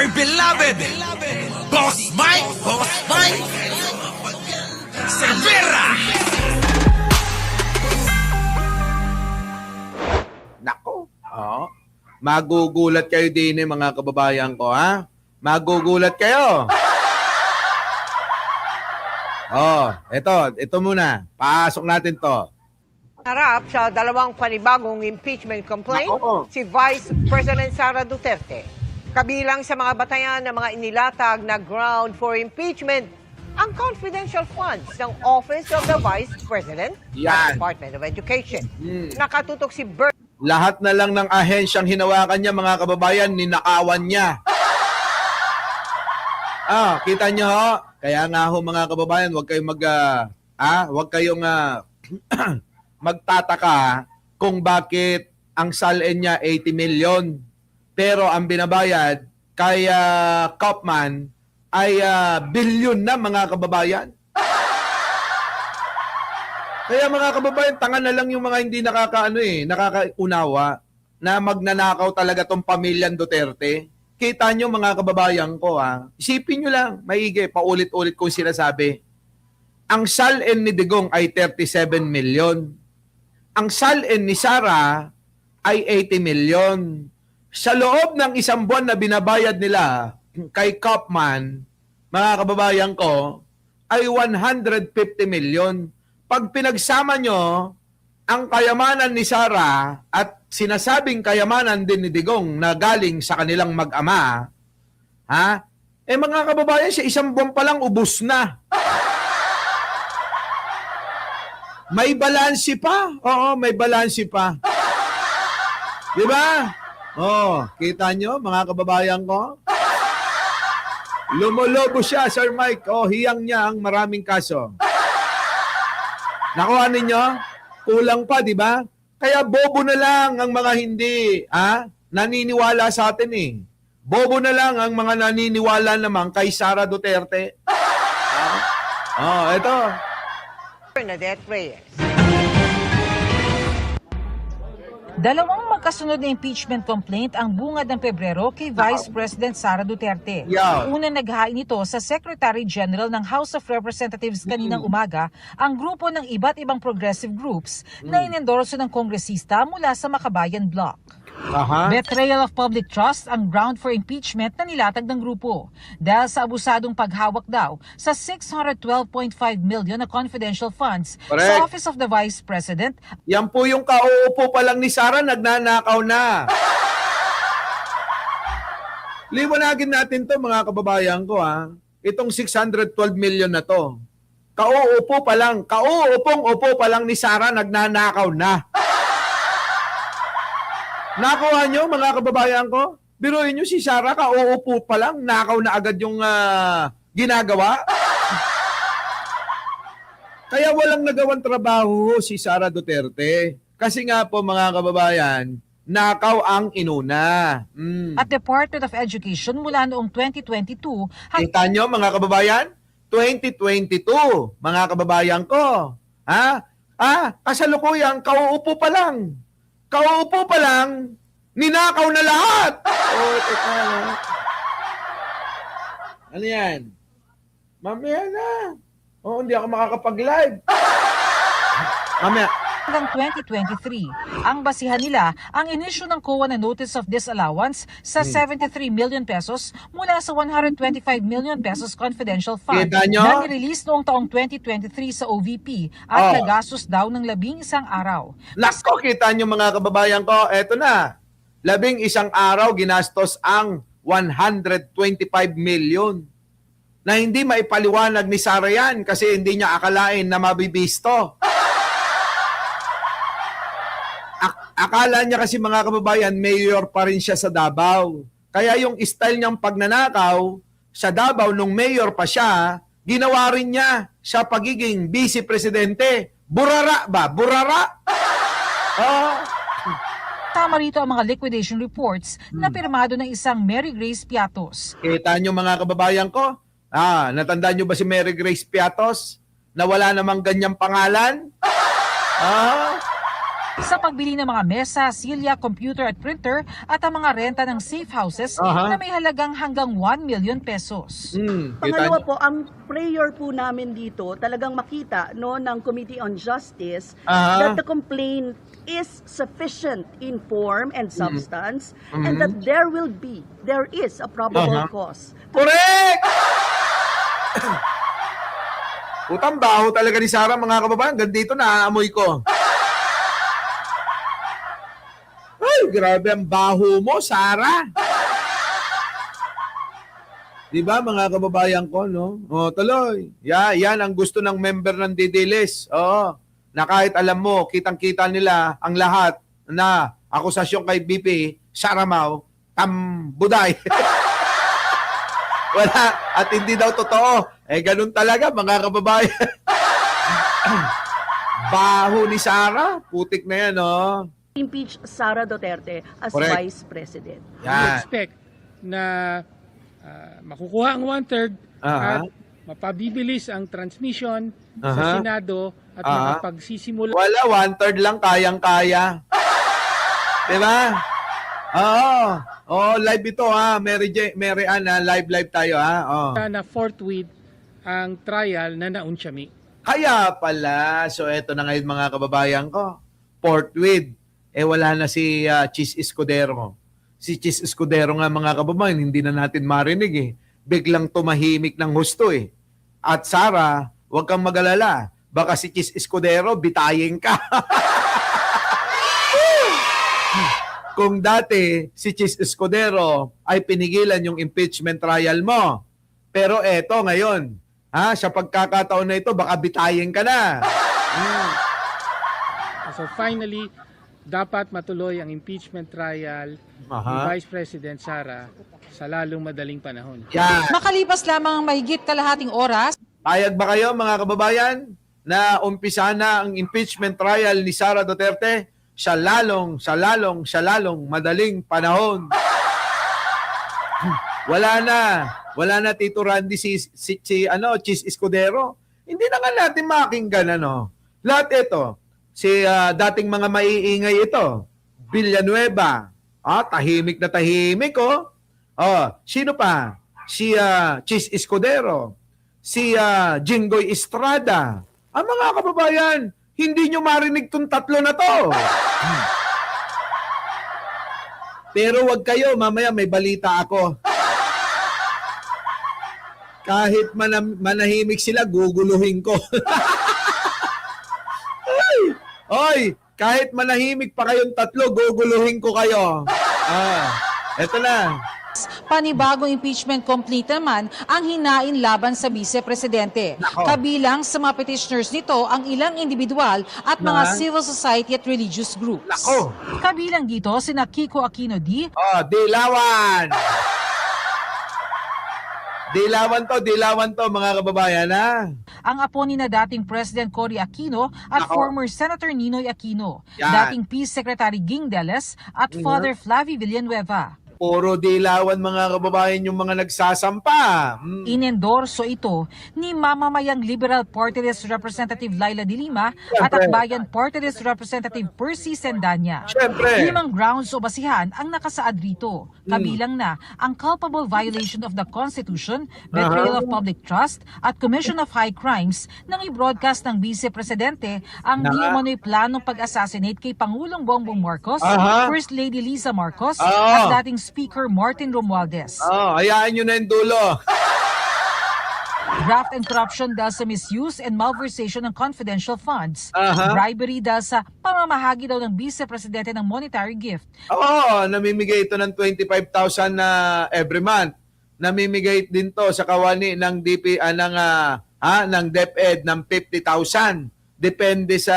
dear beloved, Boss Mike Cervera. Nako. Oh. Magugulat kayo din mga kababayan ko, ha? Magugulat kayo. Oh, ito muna. Pasok natin to. Harap sa dalawang panibagong impeachment complaint Nako. si Vice President Sara Duterte. Kabilang sa mga batayan ng mga inilatag na ground for impeachment, ang confidential funds ng Office of the Vice President Yan. at Department of Education. Hmm. Nakatutok si Bert Lahat na lang ng ahensyang hinawakan niya, mga kababayan, ninakawan niya. Kita niyo ho? Kaya nga ho, mga kababayan, huwag kayong huwag kayong magtataka kung bakit ang salin niya 80 million. Pero ang binabayad kay Kaufman ay bilyon na, mga kababayan. Kaya mga kababayan, tanga na lang yung mga hindi nakakaunawa na magnanakaw talaga tong pamilyang Duterte. Kita nyo mga kababayan ko, isipin nyo lang, maigi, paulit-ulit kong sinasabi. Ang salin ni Digong ay 37 million. Ang salin ni Sara ay 80 million. Sa loob ng isang buwan na binabayad nila kay Kaufman, mga kababayan ko, ay 150 million. Pag pinagsama nyo ang kayamanan ni Sara at sinasabing kayamanan din ni Digong na galing sa kanilang mag-ama, mga kababayan, sa isang buwan pa lang ubos na. May balansi pa. Oo, may balansi pa. Di ba? Kita nyo, mga kababayan ko? Lumolobo siya, Sir Mike. Hiyang niya ang maraming kaso. Nakuha ninyo? Kulang pa, di ba? Kaya bobo na lang ang mga hindi naniniwala sa atin eh. Bobo na lang ang mga naniniwala naman kay Sara Duterte. Ito. Bernadette Reyes. Dalawang magkasunod na impeachment complaint ang bungad ng Pebrero kay Vice President Sara Duterte. Yeah. Una naghain ito sa Secretary General ng House of Representatives kaninang umaga ang grupo ng iba't ibang progressive groups na inendorso ng kongresista mula sa Makabayan Bloc. Betrayal of public trust ang ground for impeachment na nilatag ng grupo dahil sa abusadong paghawak daw sa 612.5 million na confidential funds sa Office of the Vice President. Yan po yung kauupo pa lang ni Sara, nagnanakaw na. Liwanagin natin to, mga kababayan ko, itong 612 million na to. Kauupo pa lang, kauupong-upo pa lang ni Sara, nagnanakaw na. Nakuha nyo, mga kababayan ko? Biruin nyo si Sara, kauupo pa lang, nakaw na agad yung ginagawa. Kaya walang nagawang trabaho si Sara Duterte. Kasi nga po, mga kababayan, nakaw ang inuna. At Department of Education mula noong 2022 Kita nyo, mga kababayan? 2022, mga kababayan ko. Kasalukuyang, kauupo pa lang. Kauupo pa lang, ninakaw na lahat. Teka lang. Ano yan? Mamaya na. Hindi ako makakapag-live. Mamaya. hanggang 2023. Ang basihan nila ang inisyu ng COA na Notice of Disallowance sa 73 million pesos mula sa 125 million pesos confidential fund Kita nyo? na nirelease noong taong 2023 sa OVP at nagastos daw ng 11 araw. Nako, kita nyo mga kababayan ko, eto na. 11 araw ginastos ang 125 million na hindi maipaliwanag ni Sara yan kasi hindi niya akalain na mabibisto. Akala niya kasi mga kababayan, mayor pa rin siya sa Davao. Kaya yung style niyang pagnanakaw sa Davao nung mayor pa siya, ginawa rin niya sa pagiging vice-presidente. Burara ba? Burara? Tama rito ang mga liquidation reports na pirmado ng isang Mary Grace Piatos. Kita nyo mga kababayan ko? Natandaan nyo ba si Mary Grace Piatos? Na wala namang ganyang pangalan? sa pagbili ng mga mesa, silya, computer at printer at ang mga renta ng safe houses na may halagang hanggang 1 million pesos. Pangalawa po, ang prayer po namin dito talagang makita ng Committee on Justice that the complaint is sufficient in form and substance and that there is a probable cause. Correct! Utang baho talaga ni Sarah, mga kababayan. Gandito naaamoy ko. Ay, grabe ang baho mo, Sarah. Di ba, mga kababayan ko, no? O, tuloy. Yan ang gusto ng member ng Didilis. Oo. Na kahit alam mo, kitang-kita nila ang lahat na akusasyon kay BP, Sarah Mau, tambuday. Wala. At hindi daw totoo. Ganun talaga, mga kababayan. Baho ni Sarah. Putik na yan, no? Impeach Sara Duterte as Correct. Vice President. We Yan. expect na makukuha ang 1/3 at mapabibilis ang transmission sa Senado at makapagsisimula Wala, 1/3 lang kayang-kaya. Diba? Oo, live ito ha. Mary Ann, live tayo ha. Oo. na forthwith ang trial na naunsyami. Kaya pala, so eto na ngayon mga kababayan ko. Forthwith. Wala na si Chis Escudero. Si Chis Escudero nga mga kababayan, hindi na natin marinig eh. Biglang tumahimik ng husto eh. At Sarah, huwag kang mag-alala. Baka si Chis Escudero, bitayin ka. Kung dati si Chis Escudero ay pinigilan yung impeachment trial mo. Pero eto ngayon, sa pagkakataon na ito, baka bitayin ka na. So finally, dapat matuloy ang impeachment trial ni Vice President Sara sa lalong madaling panahon. Yan. Makalipas lamang ang mahigit kalahating oras, Payag ba kayo mga kababayan na umpisa na ang impeachment trial ni Sara Duterte sa lalong madaling panahon? Wala na Tito Randy si Chis Escudero. Hindi na nga natin makinggan Lahat ito, si dating mga maiingay ito, Villanueva, tahimik na tahimik sino pa? Si Chis Escudero, si Jinggoy Estrada. Ang mga kababayan, hindi nyo marinig tong tatlo na to. Pero wag kayo, mamaya may balita ako. Kahit manahimik sila, guguluhin ko. Oy, kahit manahimik pa kayong tatlo, guguluhin ko kayo. Eto na. panibagong impeachment complaint naman ang hinain laban sa vice-presidente. Kabilang sa mga petitioners nito ang ilang individual at mga civil society at religious groups. Nako. Kabilang dito sina Kiko Aquino D, Dilawan! Dilawan to mga kababayan ha. ang apo ni na dating President Cory Aquino at former Senator Ninoy Aquino, Yan. dating Peace Secretary Ging Deles at Father Flavie Villanueva. Puro dilawan mga kababayan yung mga nagsasampa. Inendorso ito ni mamamayang Liberal Party List Representative Laila de Lima at Siyempre. Akbayan Party List Representative Percy Sendanya. Siyempre. 5 grounds o basihan ang nakasaad rito. Kabilang na ang culpable violation of the Constitution, betrayal of public trust at commission of high crimes nang i-broadcast ng Vice Presidente ang di umano'y planong pag-assassinate kay Pangulong Bongbong Marcos, First Lady Liza Marcos at dating Speaker Martin Romualdez. Hayaan nyo na yung dulo. Graft and corruption dahil sa misuse and malversation ng confidential funds. Bribery dahil sa pamamahagi daw ng Vice Presidente ng monetary gift. Namimigay ito ng 25,000 na every month. Namimigay din to sa kawani ng ng DepEd ng 50,000. Depende sa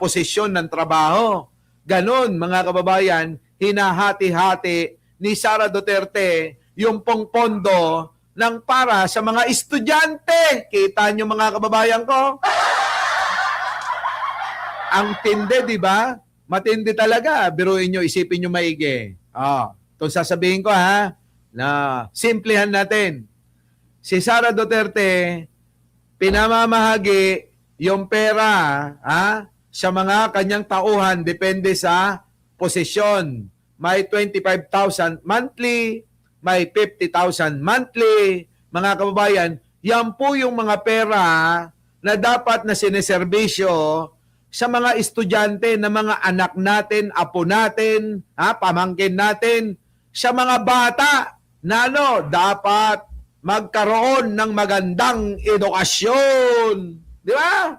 posisyon ng trabaho. Ganon mga kababayan, hinahati-hati ni Sara Duterte yung pong pondo ng para sa mga estudyante. Kita nyo mga kababayan ko? Ang tindi, di ba? Matindi talaga. Biruin nyo, isipin nyo maigi. Itong sasabihin ko na simplihan natin. Si Sara Duterte, pinamamahagi yung pera sa mga kanyang tauhan depende sa posisyon. May 25,000 monthly, may 50,000 monthly. Mga kababayan, yan po yung mga pera na dapat na sineserbisyo sa mga estudyante na mga anak natin, apo natin, pamangkin natin, sa mga bata na dapat magkaroon ng magandang edukasyon. Di ba?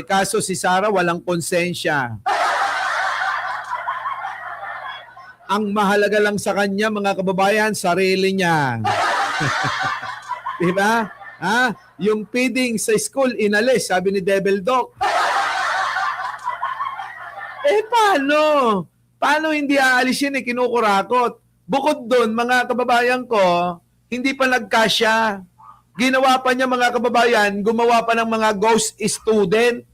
Kaso si Sara walang konsensya. Ang mahalaga lang sa kanya, mga kababayan, sarili niya. Diba? Yung feeding sa school, inalis, sabi ni Devil Doc. Paano? Paano hindi aalis yun, kinukurakot? Bukod doon, mga kababayan ko, hindi pa nagkasya. Ginawa pa niya, mga kababayan, gumawa pa ng mga ghost student.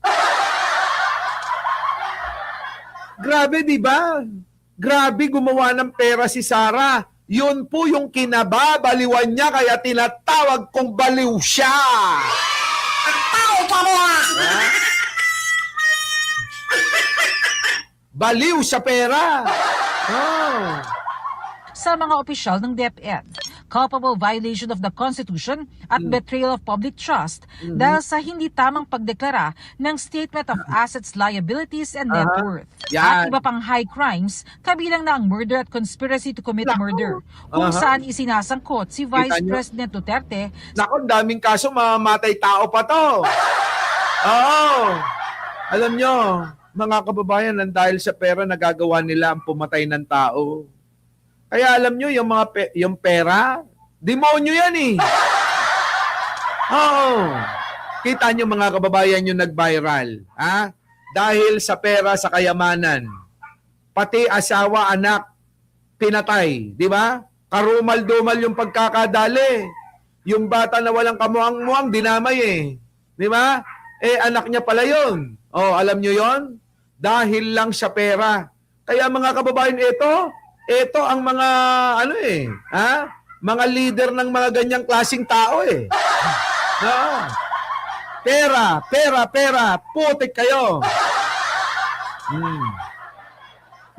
Grabe, di ba? Grabe, gumawa ng pera si Sara. Yun po yung kinababaliwan niya, kaya tinatawag kong baliw siya. Ang tao pa mo, baliw sa pera. Oh. Sa mga opisyal ng DepEd, culpable violation of the Constitution at betrayal of public trust dahil sa hindi tamang pagdeklara ng Statement of Assets, Liabilities, and Net Worth. At iba pang high crimes, kabilang na ang murder at conspiracy to commit murder, kung saan isinasangkot si Vice President Duterte. Naku, daming kaso, mamamatay tao pa to. Oo. Alam nyo, mga kababayan, nang dahil sa pera, nagagawa nila ang pumatay ng tao. Kaya alam nyo, yung pera, demonyo yan eh. Oo. Kita nyo, mga kababayan, yung nag-viral. Dahil sa pera, sa kayamanan. Pati asawa, anak, pinatay. Di ba? Karumal-dumal yung pagkakadali. Yung bata na walang kamuang-muang, dinamay eh. Di ba? Anak niya pala yun. Alam nyo yon? Dahil lang sa pera. Kaya mga kababayan, ito ang mga mga leader ng mga ganyang klaseng tao eh. No. Pera, putik kayo.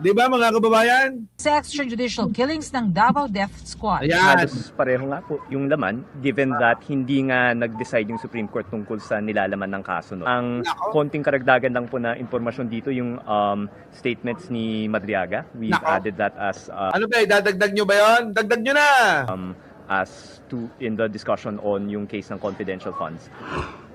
Di ba mga kababayan? Sa extrajudicial killings ng Davao Death Squad. Ayan. Halos pareho nga po yung laman, given that hindi nga nag-decide yung Supreme Court tungkol sa nilalaman ng kaso. No? Ang konting karagdagan lang po na impormasyon dito, yung statements ni Madriaga. We've added that as... ano ba, dadagdag nyo ba yun? Dagdag nyo na! As to in the discussion on yung case ng confidential funds.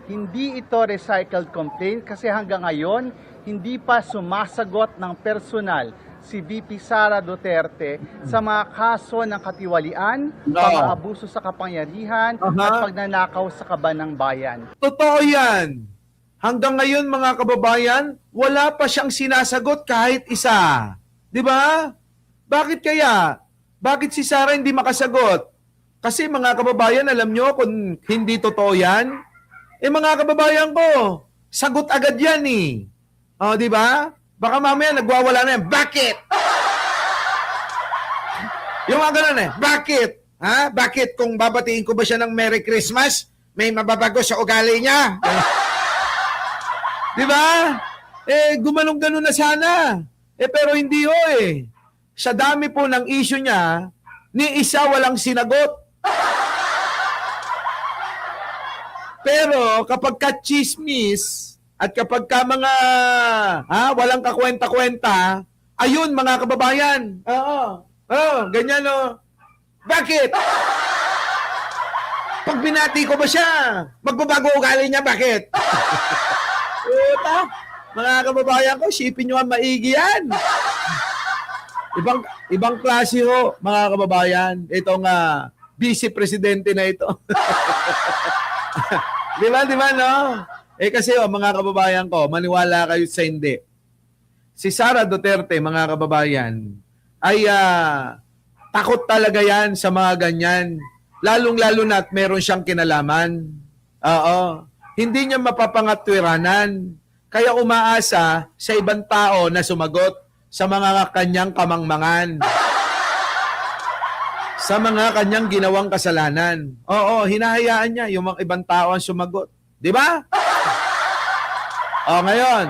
Hindi ito recycled complaint kasi hanggang ngayon, hindi pa sumasagot ng personal si VP Sara Duterte sa mga kaso ng katiwalian, pang-aabuso sa kapangyarihan, at pagnanakaw sa kaban ng bayan. Totoo yan. Hanggang ngayon, mga kababayan, wala pa siyang sinasagot kahit isa. Di ba? Bakit kaya? Bakit si Sara hindi makasagot? Kasi mga kababayan, alam nyo kung hindi totoo yan, mga kababayan ko, sagot agad yan eh. Di ba? Baka mamaya nagwawala na yan. Bakit? Yung mga ganun eh. Bakit? Bakit? Kung babatiin ko ba siya ng Merry Christmas, may mababago sa ugali niya. Di ba? Gumanong-ganon na sana. Pero hindi ho eh. Sa dami po ng issue niya, ni isa walang sinagot. Pero kapag ka-chismis at kapag ka mga walang kakwenta-kwenta, ayun mga kababayan. Ganyan o. Bakit? Pag binati ko ba siya, magbabago ugali niya, bakit? Mga kababayan ko, sipin nyo ang maigi yan. Ibang klase ho, mga kababayan. Itong vice-presidente na ito. Di ba, no? Kasi mga kababayan ko, maniwala kayo sa hindi. Si Sara Duterte, mga kababayan, ay takot talaga yan sa mga ganyan. Lalong-lalo na at meron siyang kinalaman. Hindi niya mapapangatwiranan. Kaya umaasa sa ibang tao na sumagot sa mga kanyang kamangmangan. sa mga kanyang ginawang kasalanan. Oo, hinahayaan niya yung mga ibang tao ang sumagot. Di ba? O ngayon,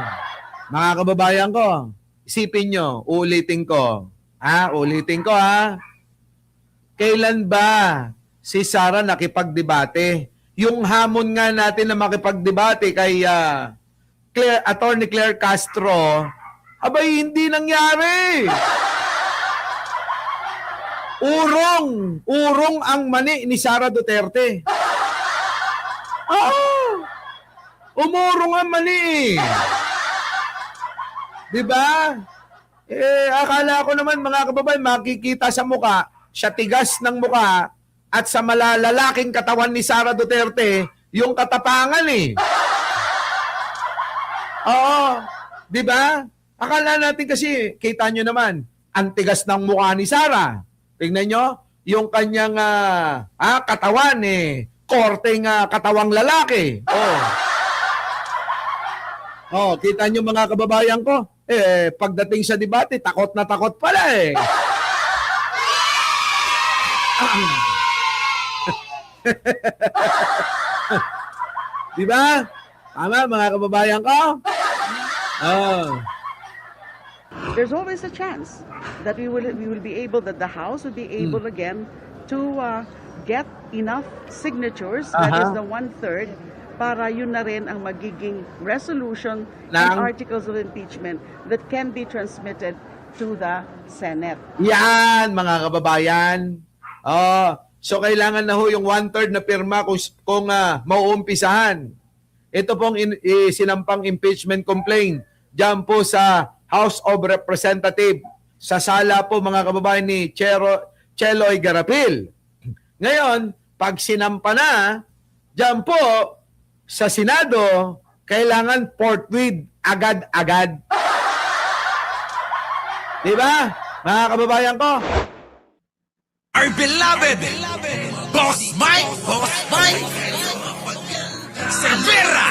mga kababayan ko, isipin nyo, ulitin ko. Ulitin ko ha. Kailan ba si Sara nakipagdebate? Yung hamon nga natin na makipagdebate kay Attorney Claire Castro, abay hindi nangyari. Urong ang mani ni Sara Duterte. Umurong ang mani. Diba? Akala ko naman mga kababayan, makikita sa muka, sa tigas ng muka, at sa malalalaking katawan ni Sara Duterte, yung katapangan Oo. Diba? Akala natin kasi, kita nyo naman, ang tigas ng mukha ni Sara. Tingnan nyo, yung kanyang katawan korteng katawang lalaki. Kita nyo mga kababayan ko, pagdating sa debate, takot na takot pala Diba? Tama mga kababayan ko? There's always a chance that we will be able, that the House will be able again to get enough signatures, that is the 1/3, para yun na rin ang magiging resolution and articles of impeachment that can be transmitted to the Senate. Yan, mga kababayan. So kailangan na ho yung 1/3 na pirma kung mauumpisahan. Ito pong sinampang impeachment complaint diyan po sa House of Representatives, sa sala po mga kababayan ni Cheloy Garapil. Ngayon, pag sinampa na, diyan po sa Senado, kailangan forthwith, agad-agad. Diba? Mga kababayan ko? Our beloved Boss Mike Cervera.